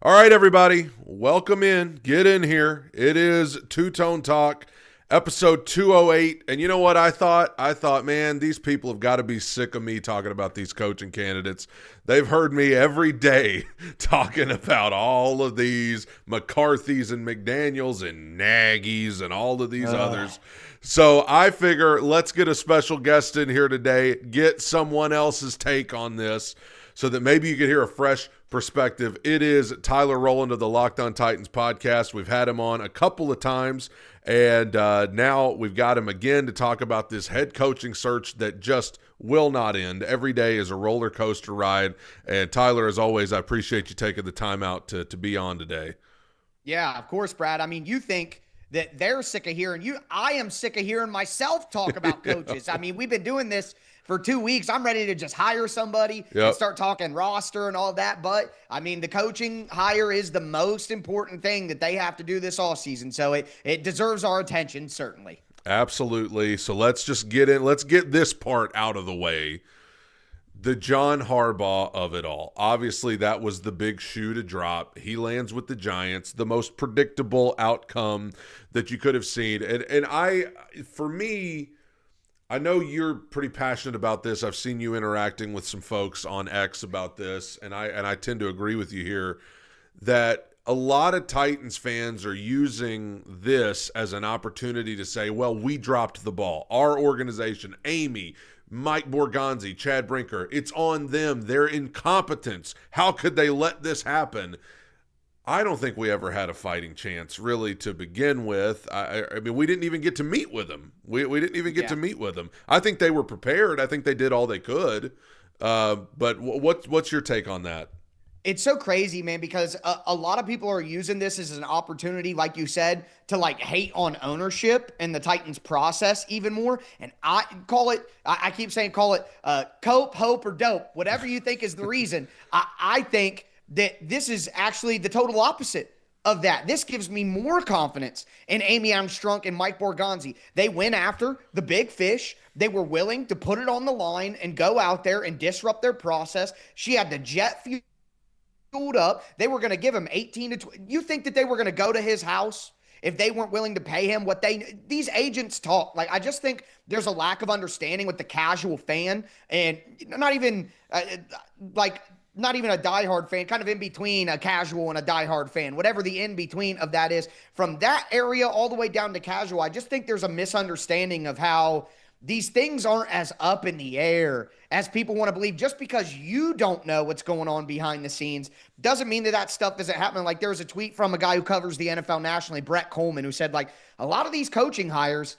All right, everybody, welcome in. Get in here. It is Two Tone Talk, episode 208. And you know what I thought? I thought, man, these people have got to be sick of me talking about these coaching candidates. They've heard me every day talking about all of these McCarthy's and McDaniels and Nagy's and all of these others. So I figure let's get a special guest in here today, get someone else's take on this so that maybe you could hear a fresh perspective. It is Tyler Rowland of the Locked On Titans podcast. We've had him on a couple of times, and now we've got him again to talk about this head coaching search that just will not end. Every day is a roller coaster ride. And Tyler, as always, I appreciate you taking the time out to be on today. Yeah, of course, Brad. I mean, you think that they're sick of hearing you. I am sick of hearing myself talk about coaches. I mean, we've been doing this for 2 weeks. I'm ready to just hire somebody and start talking roster and all that. But, I mean, the coaching hire is the most important thing that they have to do this offseason. So it deserves our attention, certainly. Absolutely. So let's just get in. Let's get this part out of the way. The John Harbaugh of it all. Obviously, that was the big shoe to drop. He lands with the Giants, the most predictable outcome that you could have seen. For me, I know you're pretty passionate about this. I've seen you interacting with some folks on X about this, and I tend to agree with you here that a lot of Titans fans are using this as an opportunity to say, well, we dropped the ball. Our organization, Amy, Mike Borgonzi, Chad Brinker, it's on them. Their incompetence. How could they let this happen? I don't think we ever had a fighting chance, really, to begin with. I mean, we didn't even get to meet with them. We didn't even get to meet with them. I think they were prepared. I think they did all they could. But what's your take on that? It's so crazy, man, because a lot of people are using this as an opportunity, like you said, to like hate on ownership and the Titans process even more. And I keep saying, call it cope, hope, or dope, whatever you think is the reason. I think that this is actually the total opposite of that. This gives me more confidence in Amy Armstrong and Mike Borgonzi. They went after the big fish. They were willing to put it on the line and go out there and disrupt their process. She had the jet fueled up. They were going to give him 18 to 20. You think that they were going to go to his house if they weren't willing to pay him what these agents talk? Like, I just think there's a lack of understanding with the casual fan, and not even a diehard fan, kind of in between a casual and a diehard fan, whatever the in between of that is. From that area all the way down to casual, I just think there's a misunderstanding of how these things aren't as up in the air as people want to believe. Just because you don't know what's going on behind the scenes doesn't mean that stuff isn't happening. Like, there was a tweet from a guy who covers the NFL nationally, Brett Coleman, who said, like, a lot of these coaching hires,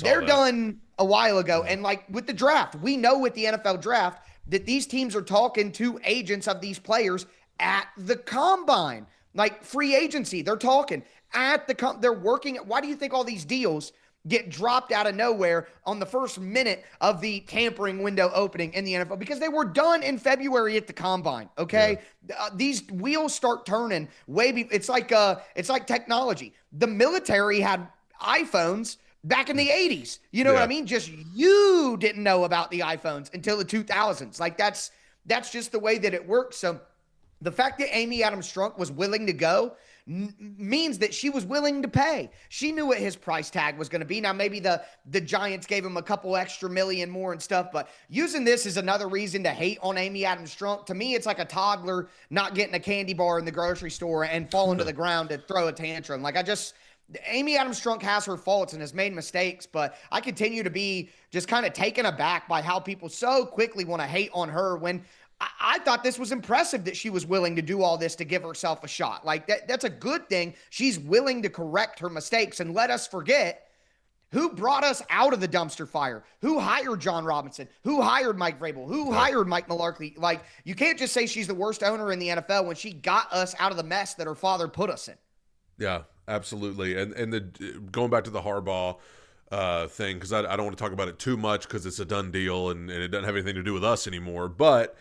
they're done a while ago. And like with the draft, we know with the NFL draft that these teams are talking to agents of these players at the combine, like free agency. They're talking at they're working. Why do you think all these deals get dropped out of nowhere on the first minute of the tampering window opening in the NFL? Because they were done in February at the combine. Okay. Yeah. These wheels start turning it's like technology. The military had iPhones back in the 80s. You know what I mean? Just you didn't know about the iPhones until the 2000s. Like, that's just the way that it works. So the fact that Amy Adams Strunk was willing to go means that she was willing to pay. She knew what his price tag was going to be. Now, maybe the Giants gave him a couple extra million more and stuff, but using this is another reason to hate on Amy Adams Strunk. To me, it's like a toddler not getting a candy bar in the grocery store and falling to the ground to throw a tantrum. Like, Amy Adams Strunk has her faults and has made mistakes, but I continue to be just kind of taken aback by how people so quickly want to hate on her when I thought this was impressive that she was willing to do all this to give herself a shot. Like, that's a good thing. She's willing to correct her mistakes. And let us forget who brought us out of the dumpster fire, who hired John Robinson, who hired Mike Vrabel, who hired Mike Mularkey. Like, you can't just say she's the worst owner in the NFL when she got us out of the mess that her father put us in. Yeah, absolutely. And going back to the Harbaugh thing, because I don't want to talk about it too much because it's a done deal and it doesn't have anything to do with us anymore. But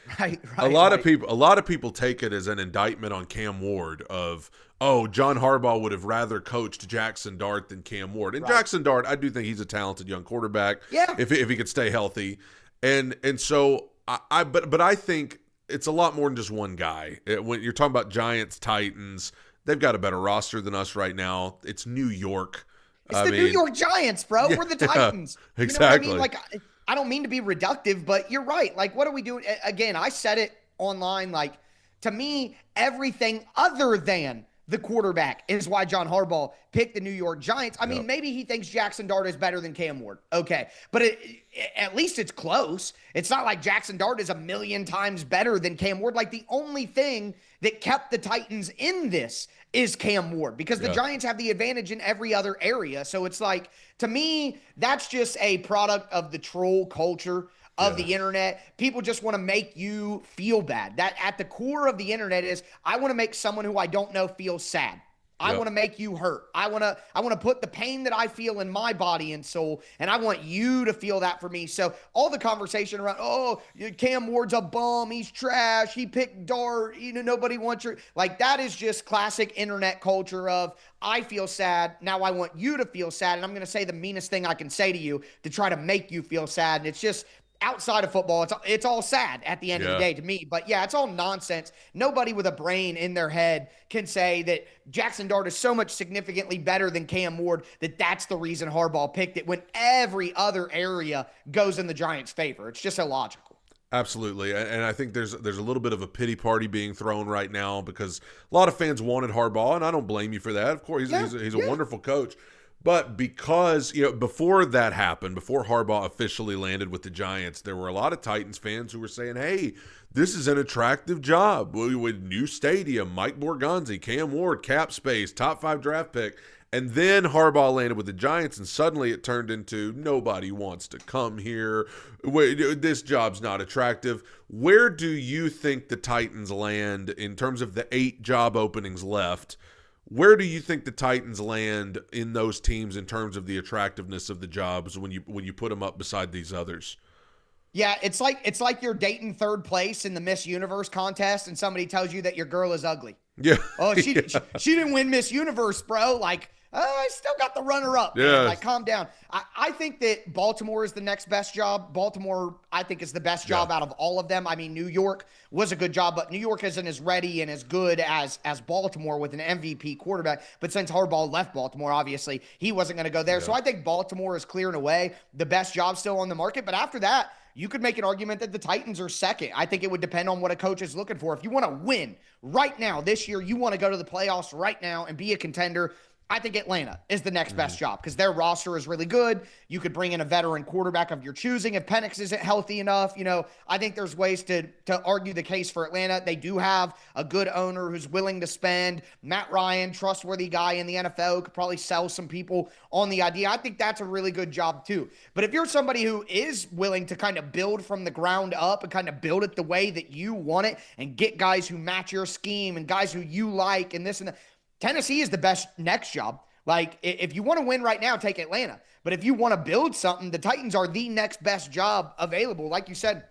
a lot of people take it as an indictment on Cam Ward of, oh, John Harbaugh would have rather coached Jackson Dart than Cam Ward. And Jackson Dart, I do think he's a talented young quarterback. Yeah. If he could stay healthy. And so but I think it's a lot more than just one guy. When you're talking about Giants, Titans, they've got a better roster than us right now. It's New York. It's I the New mean, York Giants, bro. yeah, We're the Titans. You know what I mean? exactly. Like, I don't mean to be reductive, but you're right. Like, what are we doing? Again, I said it online. Like, to me, everything other than the quarterback is why John Harbaugh picked the New York Giants. I mean, Yep. maybe he thinks Jackson Dart is better than Cam Ward. Okay. But at least it's close. It's not like Jackson Dart is a million times better than Cam Ward. Like, the only thing that kept the Titans in this is Cam Ward because the Yeah. Giants have the advantage in every other area. So it's like, to me, that's just a product of the troll culture of Yeah. the internet. People just want to make you feel bad. That at the core of the internet is I want to make someone who I don't know feel sad. I Yep. want to make you hurt. I want to put the pain that I feel in my body and soul, and I want you to feel that for me. So all the conversation around, oh, Cam Ward's a bum, he's trash, he picked Dart, nobody wants your like that is just classic internet culture of I feel sad, now I want you to feel sad, and I'm gonna say the meanest thing I can say to you to try to make you feel sad. And it's just outside of football, it's all sad at the end of the Yeah. day to me. But yeah, it's all nonsense. Nobody with a brain in their head can say that Jackson Dart is so much significantly better than Cam Ward that that's the reason Harbaugh picked it when every other area goes in the Giants' favor. It's just illogical. Absolutely, and I think there's a little bit of a pity party being thrown right now because a lot of fans wanted Harbaugh, and I don't blame you for that. Of course, he's a Yeah. wonderful coach, but because before that happened, before Harbaugh officially landed with the Giants, there were a lot of Titans fans who were saying, "Hey, this is an attractive job with new stadium, Mike Borgonzi, Cam Ward, cap space, top 5 draft pick." And then Harbaugh landed with the Giants, and suddenly it turned into nobody wants to come here. This job's not attractive. Where do you think the Titans land in terms of the 8 job openings left? Where do you think the Titans land in those teams in terms of the attractiveness of the jobs when you put them up beside these others? Yeah, it's like you're dating third place in the Miss Universe contest, and somebody tells you that your girl is ugly. Yeah, Oh, she yeah, she didn't win Miss Universe, bro. Like, I still got the runner up, man. yeah, Like, calm down. I think that Baltimore is the next best job. Baltimore, I think, is the best yeah, job out of all of them. I mean, New York was a good job, but New York isn't as ready and as good as Baltimore with an MVP quarterback. But since Harbaugh left Baltimore, obviously he wasn't going to go there. yeah, So I think Baltimore is clearing away the best job still on the market. But after that, you could make an argument that the Titans are second. I think it would depend on what a coach is looking for. If you want to win right now, this year, you want to go to the playoffs right now and be a contender, I think Atlanta is the next best job because their roster is really good. You could bring in a veteran quarterback of your choosing if Penix isn't healthy enough. I think there's ways to argue the case for Atlanta. They do have a good owner who's willing to spend. Matt Ryan, trustworthy guy in the NFL, could probably sell some people on the idea. I think that's a really good job too. But if you're somebody who is willing to kind of build from the ground up and kind of build it the way that you want it and get guys who match your scheme and guys who you like and this and that, Tennessee is the best next job. Like, if you want to win right now, take Atlanta. But if you want to build something, the Titans are the next best job available. Like you said,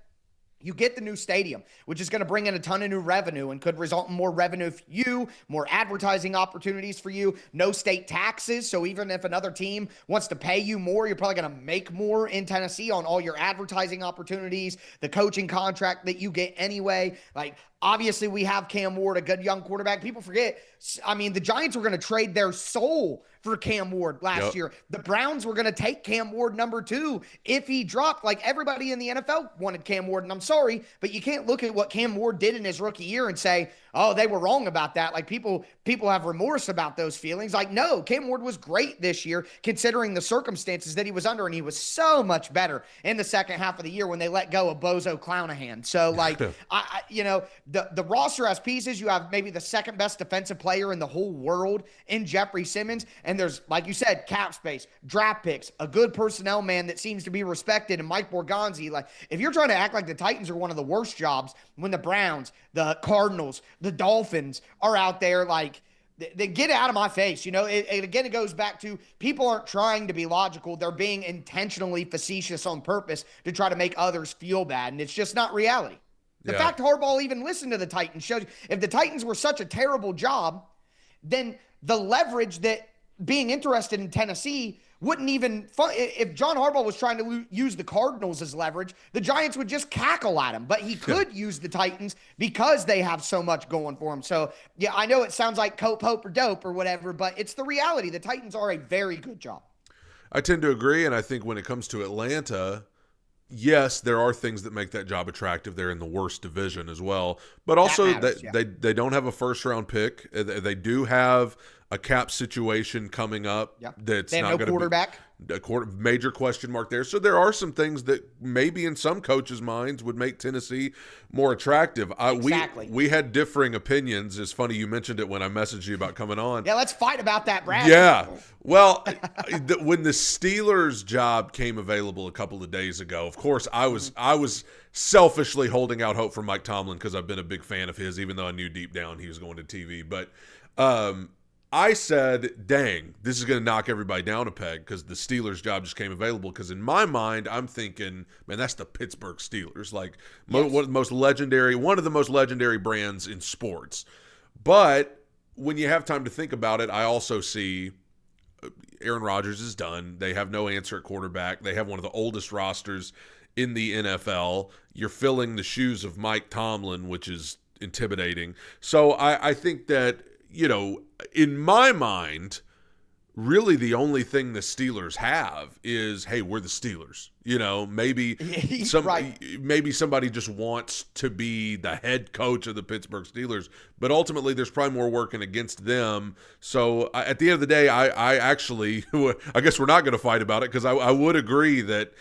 you get the new stadium, which is going to bring in a ton of new revenue and could result in more revenue for you, more advertising opportunities for you, no state taxes. So even if another team wants to pay you more, you're probably going to make more in Tennessee on all your advertising opportunities, the coaching contract that you get anyway. Like, obviously, we have Cam Ward, a good young quarterback. People forget, I mean, the Giants were going to trade their soul for Cam Ward last yep, year. The Browns were going to take Cam Ward number 2 if he dropped. Like, everybody in the NFL wanted Cam Ward, and I'm sorry, but you can't look at what Cam Ward did in his rookie year and say, oh, they were wrong about that. Like, people have remorse about those feelings. Like, no, Cam Ward was great this year considering the circumstances that he was under, and he was so much better in the second half of the year when they let go of Bozo Clownahan. So, like, the roster has pieces. You have maybe the second best defensive player in the whole world in Jeffrey Simmons, and there's, like you said, cap space, draft picks, a good personnel man that seems to be respected, and Mike Borgonzi. Like, if you're trying to act like the Titans are one of the worst jobs when the Browns, the Cardinals, the Dolphins are out there, like, they get out of my face. Again, it goes back to people aren't trying to be logical. They're being intentionally facetious on purpose to try to make others feel bad, and it's just not reality. The yeah, fact Harbaugh even listened to the Titans shows you if the Titans were such a terrible job, then the leverage that being interested in Tennessee wouldn't even if John Harbaugh was trying to use the Cardinals as leverage, the Giants would just cackle at him. But he could use the Titans because they have so much going for him. So yeah, I know it sounds like cope, hope, or dope or whatever, but it's the reality. The Titans are a very good job. I tend to agree, and I think when it comes to Atlanta, yes, there are things that make that job attractive. They're in the worst division as well, but also matters, they don't have a first round pick. They do have a cap situation coming up. Yeah. That's They have not no going to quarterback. be a major question mark there. So there are some things that maybe in some coaches' minds would make Tennessee more attractive. Exactly. We had differing opinions. It's funny you mentioned it when I messaged you about coming on. Yeah, let's fight about that, Brad. Yeah. Well, when the Steelers job came available a couple of days ago, of course, I was selfishly holding out hope for Mike Tomlin because I've been a big fan of his, even though I knew deep down he was going to TV. But I said, dang, this is going to knock everybody down a peg because the Steelers job just came available. Because in my mind, I'm thinking, man, that's the Pittsburgh Steelers. Like one of the most legendary brands in sports. But when you have time to think about it, I also see Aaron Rodgers is done. They have no answer at quarterback. They have one of the oldest rosters in the NFL. You're filling the shoes of Mike Tomlin, which is intimidating. So I think that, in my mind, really the only thing the Steelers have is, hey, we're the Steelers. Maybe somebody just wants to be the head coach of the Pittsburgh Steelers, but ultimately there's probably more working against them. So at the end of the day, I actually, I guess we're not going to fight about it because I would agree that,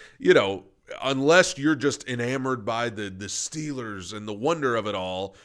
unless you're just enamored by the Steelers and the wonder of it all,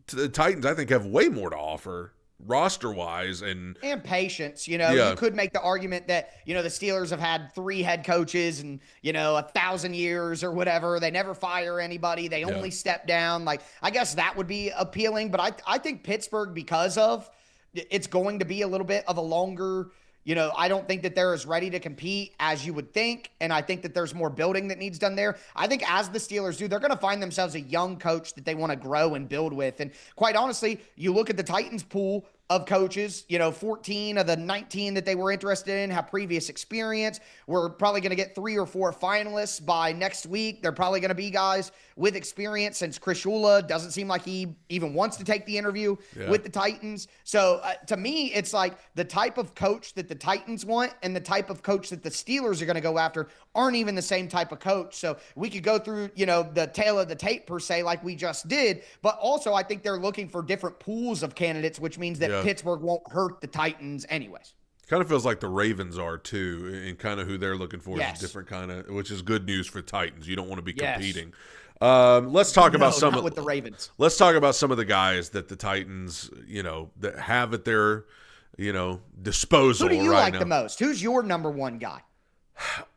the Titans, I think, have way more to offer roster-wise and patience. You could make the argument that the Steelers have had 3 head coaches and 1,000 years or whatever. They never fire anybody. They only step down. Like, I guess that would be appealing, but I think Pittsburgh, because of it's going to be a little bit of a longer. I don't think that they're as ready to compete as you would think. And I think that there's more building that needs done there. I think as the Steelers do, they're going to find themselves a young coach that they want to grow and build with. And quite honestly, you look at the Titans pool of coaches, 14 of the 19 that they were interested in have previous experience. We're probably going to get 3 or 4 finalists by next week. They're probably going to be guys with experience, since Chris Shula doesn't seem like he even wants to take the interview with the Titans. So to me, it's like the type of coach that the Titans want and the type of coach that the Steelers are going to go after aren't even the same type of coach. So we could go through, the tail of the tape per se, like we just did. But also I think they're looking for different pools of candidates, which means that Pittsburgh won't hurt the Titans anyways. Kind of feels like the Ravens are too, and kind of who they're looking for is different kind of, which is good news for Titans. You don't want to be competing. Let's talk about some with the Ravens. Let's talk about some of the guys that the Titans, that have at their, disposal. Who do you right like now. the most? Who's your number one guy?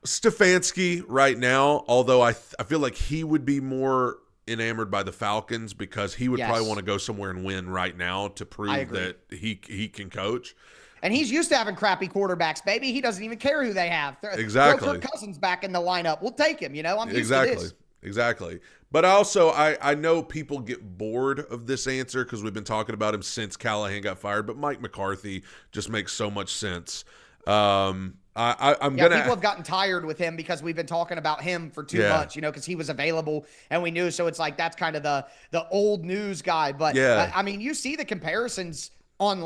Stefanski right now, although I feel like he would be more enamored by the Falcons because he would probably want to go somewhere and win right now to prove that he can coach. And he's used to having crappy quarterbacks, baby. He doesn't even care who they have. Exactly. Throw Kirk Cousins back in the lineup. We'll take him, I'm used to this. Exactly. But also, I know people get bored of this answer because we've been talking about him since Callahan got fired, but Mike McCarthy just makes so much sense. People have gotten tired with him because we've been talking about him for too much, because he was available and we knew. So it's like that's kind of the old news guy. But you see the comparisons on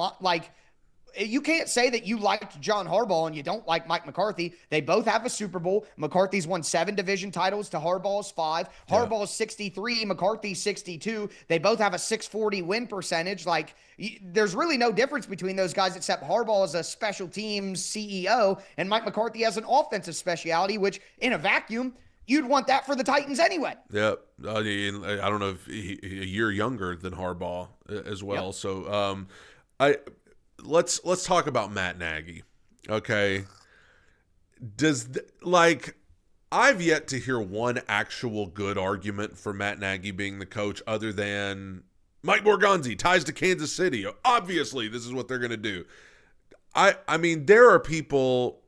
you can't say that you liked John Harbaugh and you don't like Mike McCarthy. They both have a Super Bowl. McCarthy's won 7 division titles to Harbaugh's 5. Harbaugh's 63, McCarthy's 62. They both have a 640 win percentage. Like, there's really no difference between those guys except Harbaugh is a special teams CEO and Mike McCarthy has an offensive speciality, which in a vacuum, you'd want that for the Titans anyway. Yep. I don't know if a year younger than Harbaugh as well. Yep. So let's talk about Matt Nagy. Okay. I've yet to hear one actual good argument for Matt Nagy being the coach other than Mike Morganzi, ties to Kansas City. Obviously, this is what they're going to do. I mean, there are people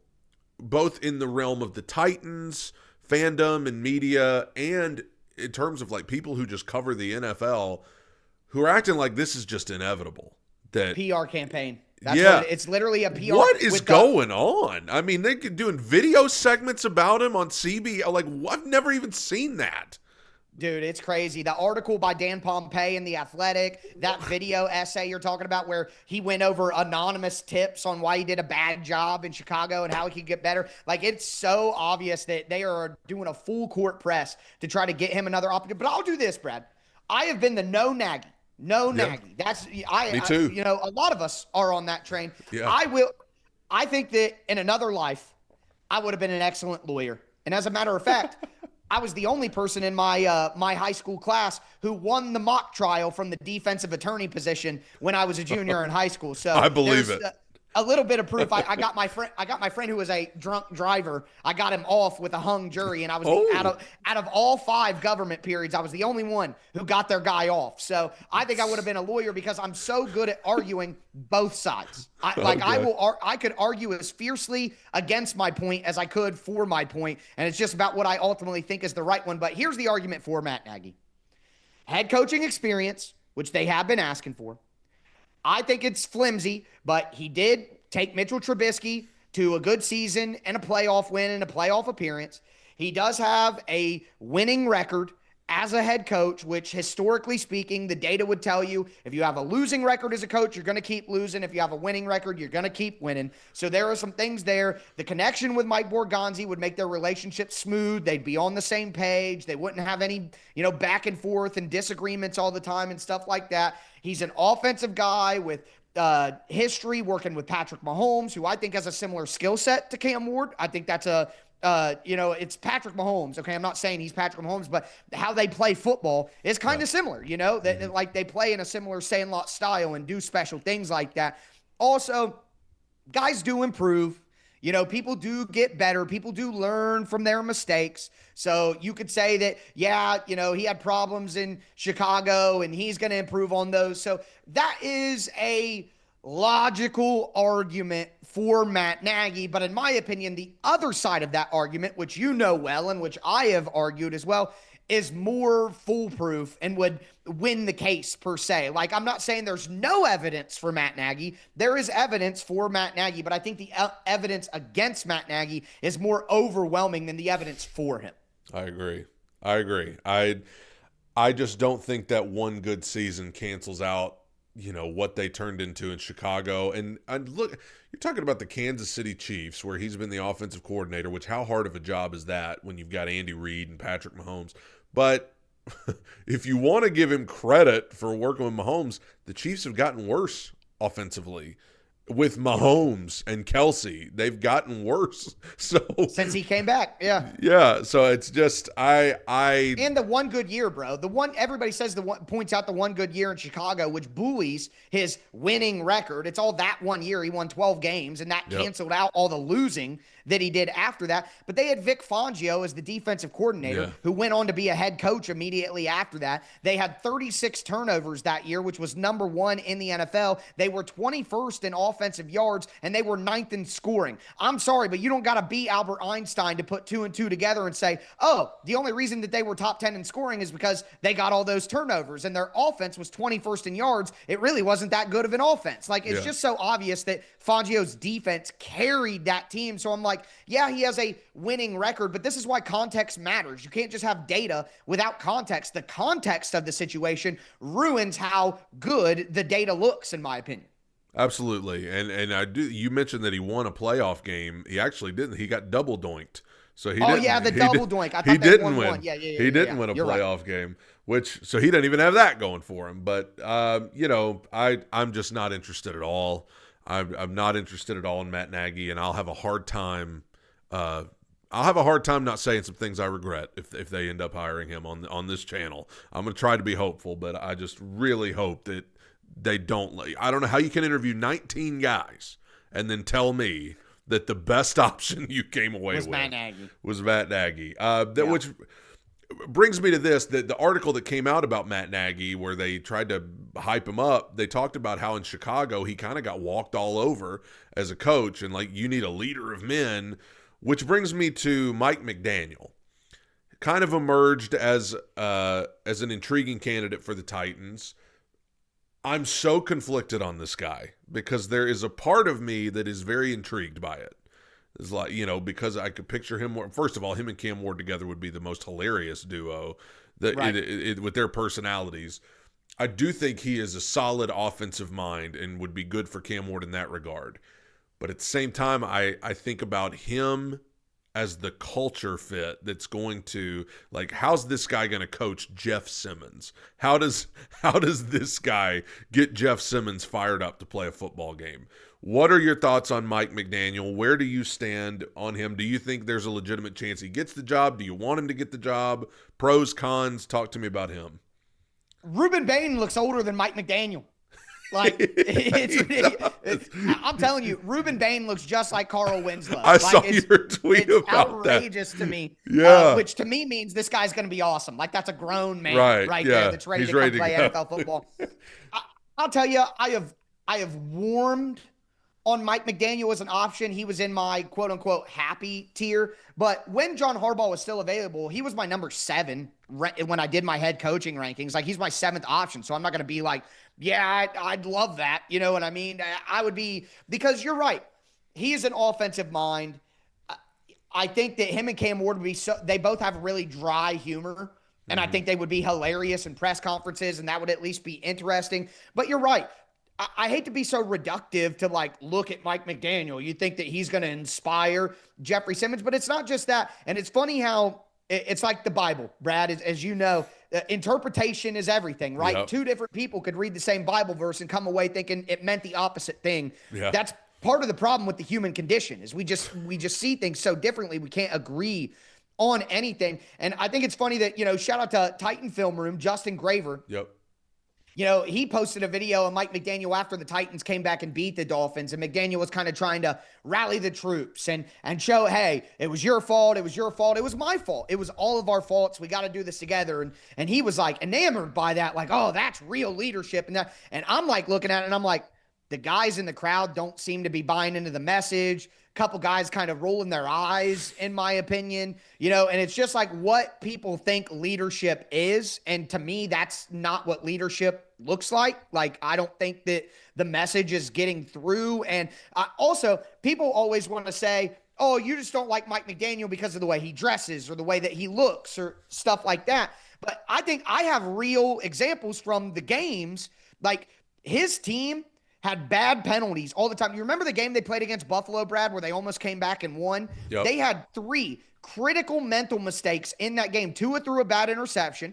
both in the realm of the Titans, fandom and media, and in terms of people who just cover the NFL who are acting like this is just inevitable. That PR campaign. That's what Yeah. it's literally a PR What is with going on? I mean, they could doing video segments about him on CB. Like, I've never even seen that. Dude, it's crazy. The article by Dan Pompei in The Athletic, that video essay you're talking about where he went over anonymous tips on why he did a bad job in Chicago and how he could get better. Like, it's so obvious that they are doing a full court press to try to get him another opportunity. But I'll do this, Brad. I have been the no Nagy. No Yeah. Nagy. That's Me too. you know, a lot of us are on that train. Yeah. I think that in another life, I would have been an excellent lawyer. And as a matter of fact, I was the only person in my my high school class who won the mock trial from the defensive attorney position when I was a junior in high school. So I believe it. A little bit of proof. I got my friend who was a drunk driver. I got him off with a hung jury, and I was out of all 5 government periods, I was the only one who got their guy off. So I think I would have been a lawyer because I'm so good at arguing both sides. I could argue as fiercely against my point as I could for my point, and it's just about what I ultimately think is the right one. But here's the argument for Matt Nagy: head coaching experience, which they have been asking for. I think it's flimsy, but he did take Mitchell Trubisky to a good season and a playoff win and a playoff appearance. He does have a winning record as a head coach, which historically speaking, the data would tell you if you have a losing record as a coach, you're going to keep losing. If you have a winning record, you're going to keep winning. So there are some things there. The connection with Mike Borgonzi would make their relationship smooth. They'd be on the same page. They wouldn't have any, back and forth and disagreements all the time and stuff like that. He's an offensive guy with history working with Patrick Mahomes, who I think has a similar skill set to Cam Ward. I think that's it's Patrick Mahomes. Okay, I'm not saying he's Patrick Mahomes, but how they play football is kind of similar. That like they play in a similar Sandlot style and do special things like that. Also, guys do improve. People do get better. People do learn from their mistakes. So you could say that, he had problems in Chicago and he's going to improve on those. So that is a logical argument for Matt Nagy. But in my opinion, the other side of that argument, which you know well and which I have argued as well, is more foolproof and would win the case per se. Like, I'm not saying there's no evidence for Matt Nagy. There is evidence for Matt Nagy, but I think the evidence against Matt Nagy is more overwhelming than the evidence for him. I agree. I just don't think that one good season cancels out, what they turned into in Chicago. And look, you're talking about the Kansas City Chiefs, where he's been the offensive coordinator, which how hard of a job is that when you've got Andy Reid and Patrick Mahomes? But if you want to give him credit for working with Mahomes, the Chiefs have gotten worse offensively. With Mahomes and Kelsey, they've gotten worse. So since he came back, yeah. So it's just and the one good year, bro. The one everybody says points out the one good year in Chicago, which bullies his winning record. It's all that one year he won 12 games, and that canceled out all the losing that he did after that. But they had Vic Fangio as the defensive coordinator, who went on to be a head coach immediately after that. They had 36 turnovers that year, which was number 1 in the NFL. They were 21st in offensive yards, and they were 9th in scoring. I'm sorry, but you don't got to be Albert Einstein to put 2 and 2 together and say, oh, the only reason that they were top 10 in scoring is because they got all those turnovers, and their offense was 21st in yards. It really wasn't that good of an offense. Like, it's just so obvious that Fangio's defense carried that team. So I'm like, yeah, he has a winning record, but this is why context matters. You can't just have data without context. The context of the situation ruins how good the data looks, in my opinion. Absolutely. And you mentioned that he won a playoff game. He actually didn't. He got double doinked. So he the double doink. I thought he didn't win. win. He didn't win a playoff game, so he didn't even have that going for him. But I'm just not interested at all. I'm not interested at all in Matt Nagy, and I'll have a hard time. Not saying some things I regret if they end up hiring him on this channel. I'm going to try to be hopeful, but I just really hope that they don't. I don't know how you can interview 19 guys and then tell me that the best option you came away with was Matt Nagy. Which brings me to this, the article that came out about Matt Nagy where they tried to hype him up. They talked about how in Chicago he kind of got walked all over as a coach, and like, you need a leader of men, which brings me to Mike McDaniel. Kind of emerged as an intriguing candidate for the Titans. I'm so conflicted on this guy because there is a part of me that is very intrigued by it. It's like, because I could picture him more. First of all, him and Cam Ward together would be the most hilarious duo that Right. with their personalities. I do think he is a solid offensive mind and would be good for Cam Ward in that regard. But at the same time, I think about him as the culture fit that's going to, like, how's this guy going to coach Jeff Simmons? How does this guy get Jeff Simmons fired up to play a football game? What are your thoughts on Mike McDaniel? Where do you stand on him? Do you think there's a legitimate chance he gets the job? Do you want him to get the job? Pros, cons, talk to me about him. Ruben Bain looks older than Mike McDaniel. Like, I'm telling you, Ruben Bain looks just like Carl Winslow. I saw your tweet it's about that. Outrageous to me. Yeah. Which to me means this guy's going to be awesome. Like, that's a grown man right there that's ready to come play NFL football. I'll tell you, I have warmed on Mike McDaniel as an option. He was in my quote unquote happy tier. But when John Harbaugh was still available, he was my number 7 when I did my head coaching rankings. Like, he's my 7th option. So I'm not going to be like, yeah, I'd love that. You know what I mean? I would be, because you're right. He is an offensive mind. I think that him and Cam Ward would be they both have really dry humor. And I think they would be hilarious in press conferences, and that would at least be interesting. But you're right. I hate to be so reductive to, like, look at Mike McDaniel. You think that he's going to inspire Jeffrey Simmons, but it's not just that. And it's funny how it's like the Bible, Brad, as you know, interpretation is everything, right? Yep. 2 different people could read the same Bible verse and come away thinking it meant the opposite thing. Yeah. That's part of the problem with the human condition is we just see things so differently. We can't agree on anything. And I think it's funny that, shout out to Titan Film Room, Justin Graver. Yep. He posted a video of Mike McDaniel after the Titans came back and beat the Dolphins, and McDaniel was kind of trying to rally the troops and show, hey, it was your fault. It was your fault. It was my fault. It was all of our faults. We got to do this together. And he was like enamored by that, like, oh, that's real leadership. And I'm like looking at it and I'm like, the guys in the crowd don't seem to be buying into the message. Couple guys kind of rolling their eyes, in my opinion, and it's just like what people think leadership is. And to me, that's not what leadership looks like. Like, I don't think that the message is getting through. And also, people always want to say, oh, you just don't like Mike McDaniel because of the way he dresses or the way that he looks or stuff like that. But I think I have real examples from the games. Like, his team had bad penalties all the time. You remember the game they played against Buffalo, Brad, where they almost came back and won? Yep. They had 3 critical mental mistakes in that game. Tua threw a bad interception.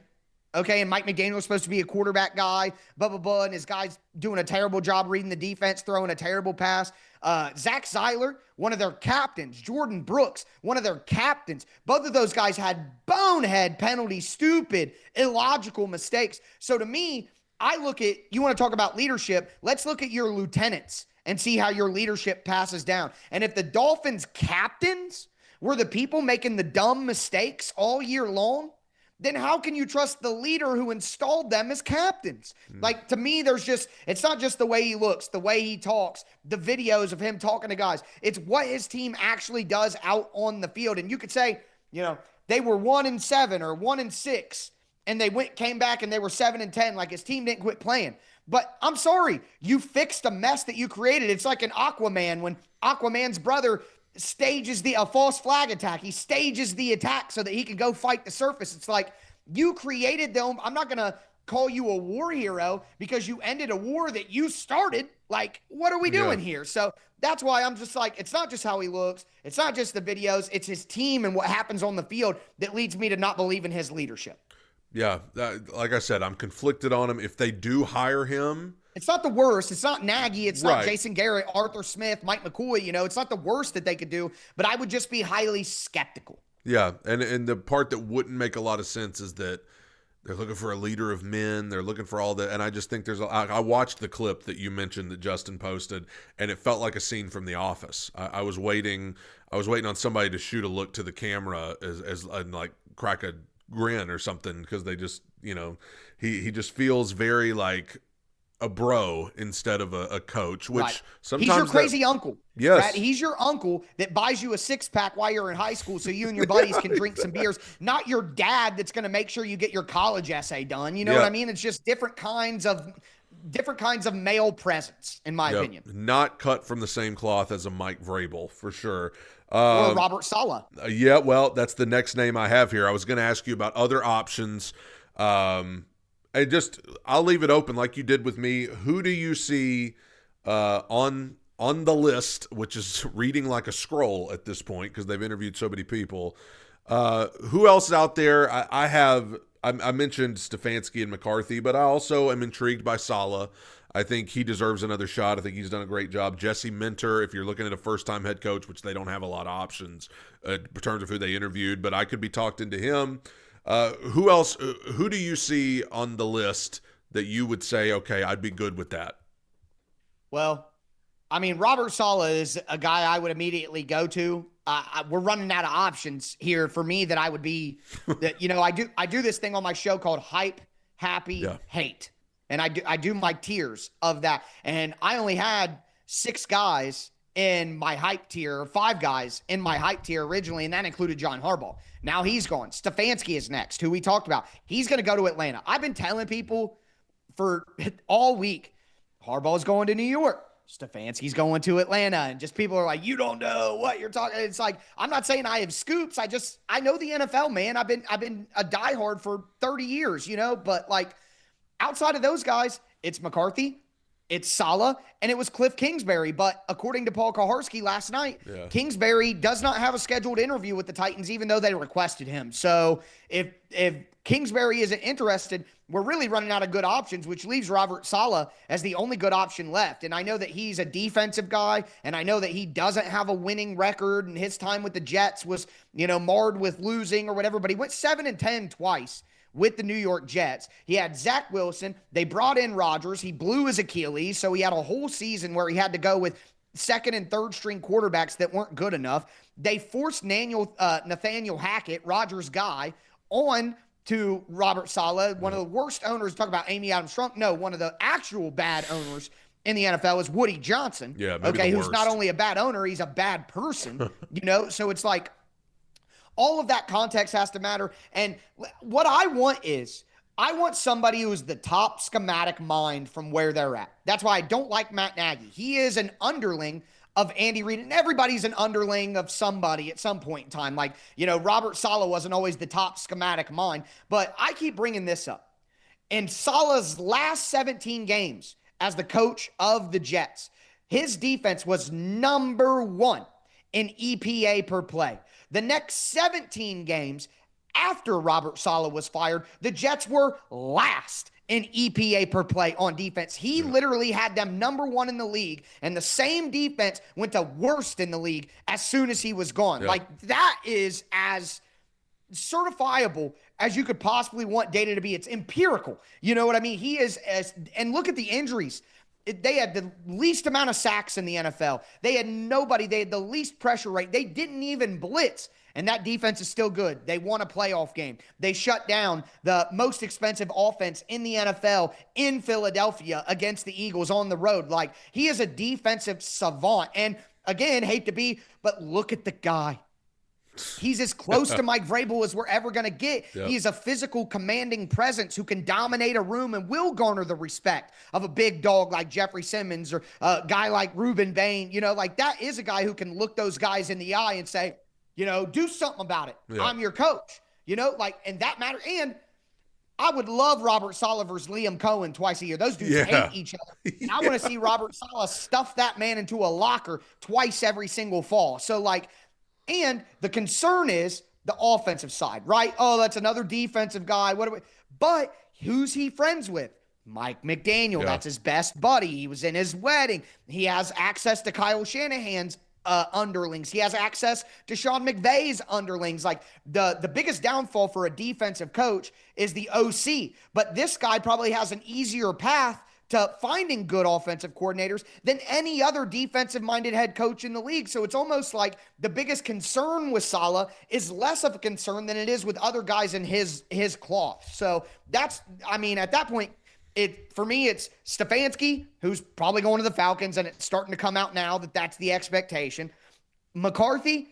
Okay, and Mike McDaniel was supposed to be a quarterback guy, blah, blah, blah, and his guy's doing a terrible job reading the defense, throwing a terrible pass. Zach Seiler, one of their captains, Jordan Brooks, one of their captains. Both of those guys had bonehead penalties, stupid, illogical mistakes. So to me, I look at, you want to talk about leadership, let's look at your lieutenants and see how your leadership passes down. And if the Dolphins captains were the people making the dumb mistakes all year long, then how can you trust the leader who installed them as captains? Like, to me, it's not just the way he looks, the way he talks, the videos of him talking to guys. It's what his team actually does out on the field. And you could say, they were 1-7 or 1-6. And they came back and they were 7-10, like his team didn't quit playing. But I'm sorry, you fixed a mess that you created. It's like an Aquaman when Aquaman's brother stages a false flag attack. He stages the attack so that he can go fight the surface. It's like, you created them. I'm not going to call you a war hero because you ended a war that you started. Like, what are we doing here? So that's why I'm just like, it's not just how he looks. It's not just the videos. It's his team and what happens on the field that leads me to not believe in his leadership. Yeah, like I said, I'm conflicted on him. If they do hire him, it's not the worst. It's not Nagy. It's not Right. Jason Garrett, Arthur Smith, Mike McCoy. It's not the worst that they could do, but I would just be highly skeptical. yeah, and the part that wouldn't make a lot of sense is that they're looking for a leader of men. They're looking for all that, and I just think I watched the clip that you mentioned that Justin posted, and it felt like a scene from The Office. I was waiting on somebody to shoot a look to the camera as and like crack a grin or something, because they just, he just feels very like a bro instead of a coach, which Right. sometimes He's your crazy uncle. Yes. Right? He's your uncle that buys you a 6-pack while you're in high school so you and your buddies can drink some beers, not your dad that's going to make sure you get your college essay done. You know what I mean? It's just different kinds of different kinds of male presence, in my Yep. opinion. Not cut from the same cloth as a Mike Vrabel, for sure. Or Robert Saleh. Yeah, well, that's the next name I have here. I was going to ask you about other options. And just, I'll leave it open like you did with me. Who do you see on the list, which is reading like a scroll at this point because they've interviewed so many people? Who else is out there? I mentioned Stefanski and McCarthy, but I also am intrigued by Saleh. I think he deserves another shot. I think he's done a great job. Jesse Minter, if you're looking at a first-time head coach, which they don't have a lot of options in terms of who they interviewed, but I could be talked into him. Who else? Who do you see on the list that you would say, okay, I'd be good with that? Well, I mean, Robert Saleh is a guy I would immediately go to. We're running out of options here for me that I would be that, I do this thing on my show called Hype, Happy, Yeah. Hate. And I do my tiers of that. And I only had 6 guys in my hype tier, or 5 guys in my hype tier originally, and that included John Harbaugh. Now he's gone. Stefanski is next, who we talked about. He's going to go to Atlanta. I've been telling people for all week, Harbaugh's going to New York. Stefanski's going to Atlanta, and just people are like, you don't know what you're talking. It's like, I'm not saying I have scoops. I know the NFL, man. I've been a diehard for 30 years, but like outside of those guys, it's McCarthy, it's Saleh, and it was Cliff Kingsbury. But according to Paul Kaharski last night, Kingsbury does not have a scheduled interview with the Titans, even though they requested him. So if Kingsbury isn't interested, we're really running out of good options, which leaves Robert Saleh as the only good option left. And I know that he's a defensive guy, and I know that he doesn't have a winning record, and his time with the Jets was, marred with losing or whatever, but he went 7-10 twice with the New York Jets. He had Zach Wilson. They brought in Rodgers. He blew his Achilles, so he had a whole season where he had to go with second and third string quarterbacks that weren't good enough. They forced Nathaniel Hackett, Rodgers' guy, on to Robert Saleh, one of the worst owners. Talk about Amy Adams Strunk. No, one of the actual bad owners in the NFL is Woody Johnson. Yeah, maybe who's not only a bad owner, he's a bad person. So it's like all of that context has to matter. And what I want somebody who is the top schematic mind from where they're at. That's why I don't like Matt Nagy. He is an underling of Andy Reid, and everybody's an underling of somebody at some point in time. Like, Robert Saleh wasn't always the top schematic mind, but I keep bringing this up. In Saleh's last 17 games as the coach of the Jets, his defense was number 1 in EPA per play. The next 17 games after Robert Saleh was fired, the Jets were last in EPA per play on defense. He literally had them number 1 in the league, and the same defense went to worst in the league as soon as he was gone. Like, that is as certifiable as you could possibly want data to be. It's empirical. You know what I mean? He is and look at the injuries. They had the least amount of sacks in the NFL. They had nobody. They had the least pressure rate. They didn't even blitz. And that defense is still good. They won a playoff game. They shut down the most expensive offense in the NFL in Philadelphia against the Eagles on the road. Like, he is a defensive savant. And again, hate to be, but look at the guy. He's as close to Mike Vrabel as we're ever going to get. Yep. He's a physical, commanding presence who can dominate a room and will garner the respect of a big dog like Jeffrey Simmons or a guy like Reuben Bain. Like, that is a guy who can look those guys in the eye and say, do something about it. Yeah. I'm your coach. And that matters. And I would love Robert Saleh versus Liam Cohen twice a year. Those dudes hate each other. And I want to see Robert Saleh stuff that man into a locker twice every single fall. So, and the concern is the offensive side, right? Oh, that's another defensive guy. But who's he friends with? Mike McDaniel. Yeah. That's his best buddy. He was in his wedding. He has access to Kyle Shanahan's underlings. He has access to Sean McVay's underlings. Like, the biggest downfall for a defensive coach is the OC. But this guy probably has an easier path to finding good offensive coordinators than any other defensive-minded head coach in the league. So it's almost like the biggest concern with Saleh is less of a concern than it is with other guys in his cloth. So at that point, for me, it's Stefanski, who's probably going to the Falcons, and it's starting to come out now that that's the expectation. McCarthy,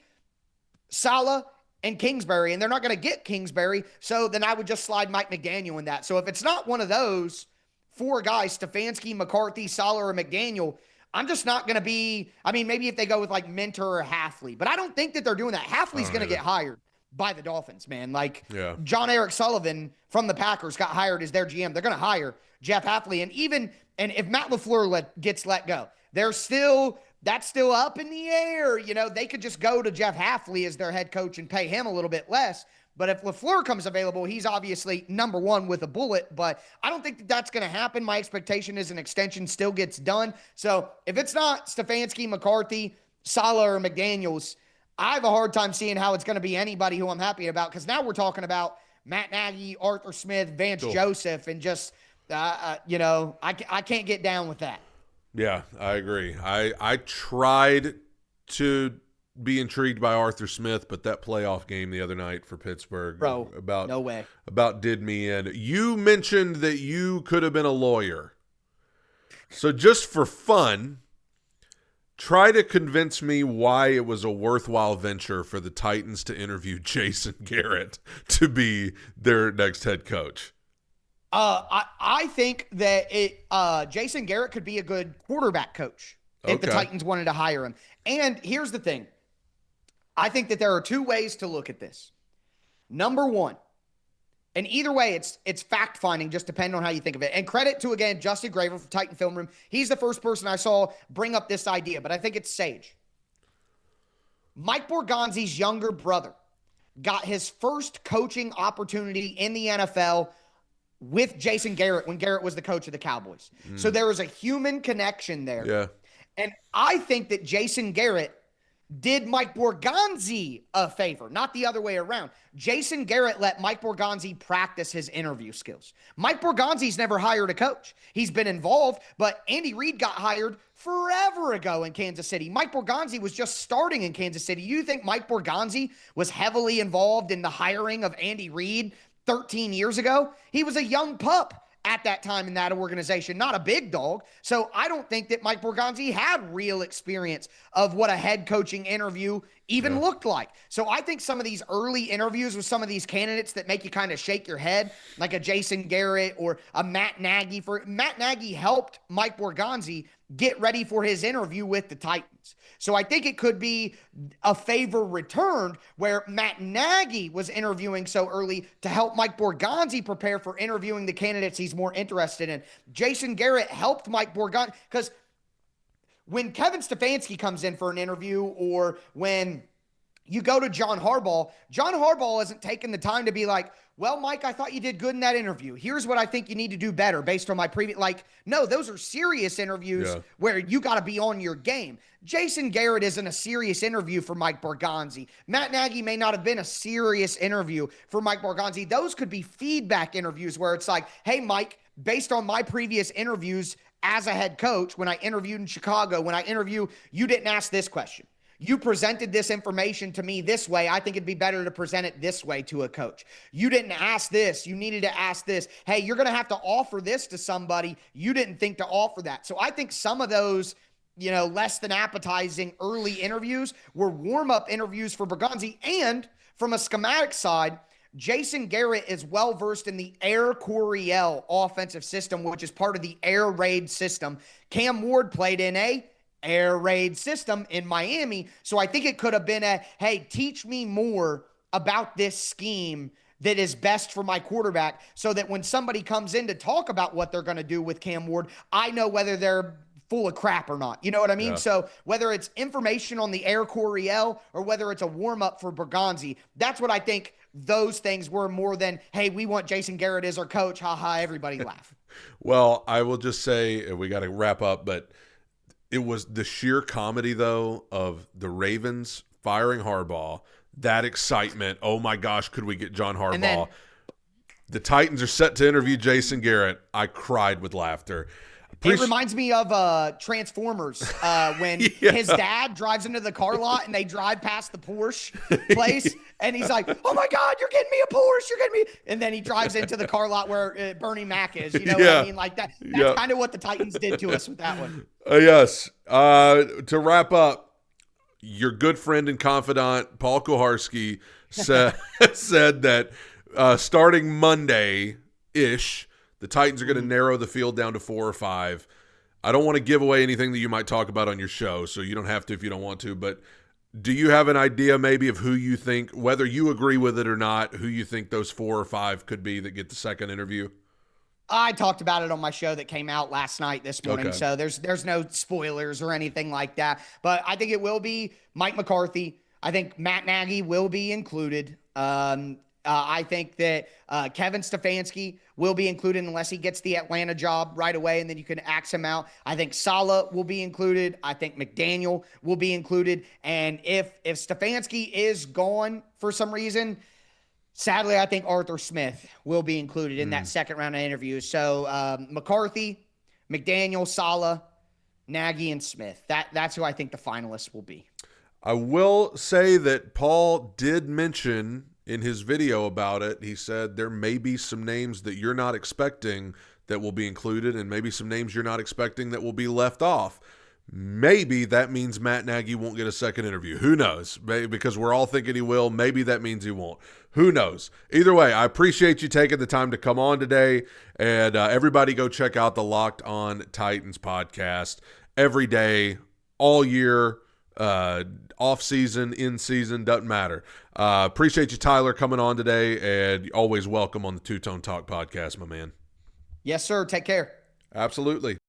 Saleh, and Kingsbury, and they're not going to get Kingsbury, so then I would just slide Mike McDaniel in that. So if it's not one of those, four guys, Stefanski, McCarthy, Salah, or McDaniel, I'm just not going to be, I mean, maybe if they go with like Mentor or Halfley, but I don't think that they're doing that. Halfley's going to get hired by the Dolphins, man. Like John Eric Sullivan from the Packers got hired as their GM. They're going to hire Jeff Halfley. And if Matt LaFleur gets let go, that's still up in the air. You know, they could just go to Jeff Halfley as their head coach and pay him a little bit less. But if LaFleur comes available, he's obviously number one with a bullet. But I don't think that's going to happen. My expectation is an extension still gets done. So if it's not Stefanski, McCarthy, Salah, or McDaniels, I have a hard time seeing how it's going to be anybody who I'm happy about, because now we're talking about Matt Nagy, Arthur Smith, Vance Joseph, and just, I can't get down with that. Yeah, I agree. I tried to be intrigued by Arthur Smith, but that playoff game the other night for Pittsburgh no way. About did me in. You mentioned that you could have been a lawyer. So just for fun, try to convince me why it was a worthwhile venture for the Titans to interview Jason Garrett to be their next head coach. I think that Jason Garrett could be a good quarterback coach if the Titans wanted to hire him. And here's the thing. I think that there are two ways to look at this. Number one, and either way, it's fact-finding, just depending on how you think of it. And credit to, again, Justin Graver from Titan Film Room. He's the first person I saw bring up this idea, but I think it's sage. Mike Borgonzi's younger brother got his first coaching opportunity in the NFL with Jason Garrett when Garrett was the coach of the Cowboys. So there was a human connection there. Yeah. And I think that Jason Garrett did Mike Borgonzi a favor, not the other way around. Jason Garrett let Mike Borgonzi practice his interview skills. Mike Borgonzi's never hired a coach. He's been involved, but Andy Reid got hired forever ago in Kansas City. Mike Borgonzi was just starting in Kansas City. You think Mike Borgonzi was heavily involved in the hiring of Andy Reid 13 years ago? He was a young pup at that time in that organization, not a big dog. So I don't think that Mike Borgonzi had real experience of what a head coaching interview even looked like. So I think some of these early interviews with some of these candidates that make you kind of shake your head, like a Jason Garrett or a Matt Nagy. Matt Nagy helped Mike Borgonzi get ready for his interview with the Titans. So I think it could be a favor returned where Matt Nagy was interviewing so early to help Mike Borgonzi prepare for interviewing the candidates he's more interested in. Jason Garrett helped Mike Borgonzi, because when Kevin Stefanski comes in for an interview, or when you go to John Harbaugh isn't taking the time to be like, well, Mike, I thought you did good in that interview. Here's what I think you need to do better based on my previous, no, those are serious interviews where you got to be on your game. Jason Garrett isn't a serious interview for Mike Borgonzi. Matt Nagy may not have been a serious interview for Mike Borgonzi. Those could be feedback interviews where it's like, hey, Mike, based on my previous interviews as a head coach, when I interviewed in Chicago, you didn't ask this question. You presented this information to me this way. I think it'd be better to present it this way to a coach. You didn't ask this. You needed to ask this. Hey, you're going to have to offer this to somebody. You didn't think to offer that. So I think some of those, less than appetizing early interviews were warm-up interviews for Borgonzi. And from a schematic side, Jason Garrett is well-versed in the Air Coryell offensive system, which is part of the Air Raid system. Cam Ward played in a air raid system in Miami. So I think it could have been hey, teach me more about this scheme that is best for my quarterback, so that when somebody comes in to talk about what they're going to do with Cam Ward, I know whether they're full of crap or not. You know what I mean? Yeah. So whether it's information on the Air Coryell or whether it's a warm-up for Borgonzi, that's what I think those things were, more than, hey, we want Jason Garrett as our coach. Ha ha, everybody laugh. Well, I will just say, we got to wrap up, but it was the sheer comedy, though, of the Ravens firing Harbaugh, that excitement. Oh, my gosh, could we get John Harbaugh? The Titans are set to interview Jason Garrett. I cried with laughter. It reminds me of Transformers when his dad drives into the car lot and they drive past the Porsche place and he's like, oh my God, you're getting me a Porsche, you're getting me. And then he drives into the car lot where Bernie Mac is. You know what I mean? Like that. That's kind of what the Titans did to us with that one. Yes. To wrap up, your good friend and confidant, Paul Kuharsky, said that starting Monday-ish, The Titans are going to narrow the field down to 4 or 5. I don't want to give away anything that you might talk about on your show, so you don't have to if you don't want to, but do you have an idea maybe of who you think, whether you agree with it or not, who you think those 4 or 5 could be that get the second interview? I talked about it on my show that came out last night this morning, Okay. so there's no spoilers or anything like that. But I think it will be Mike McCarthy. I think Matt Nagy will be included. I think that Kevin Stefanski will be included unless he gets the Atlanta job right away, and then you can axe him out. I think Saleh will be included. I think McDaniel will be included. And if Stefanski is gone for some reason, sadly, I think Arthur Smith will be included in that second round of interviews. So McCarthy, McDaniel, Saleh, Nagy, and Smith. That's who I think the finalists will be. I will say that Paul did mention in his video about it, he said there may be some names that you're not expecting that will be included and maybe some names you're not expecting that will be left off. Maybe that means Matt Nagy won't get a second interview. Who knows? Maybe because we're all thinking he will. Maybe that means he won't. Who knows? Either way, I appreciate you taking the time to come on today. And everybody go check out the Locked On Titans podcast every day, all year, off season, in season, doesn't matter. Appreciate you, Tyler, coming on today, and always welcome on the Two Tone Talk podcast, my man. Yes, sir. Take care. Absolutely.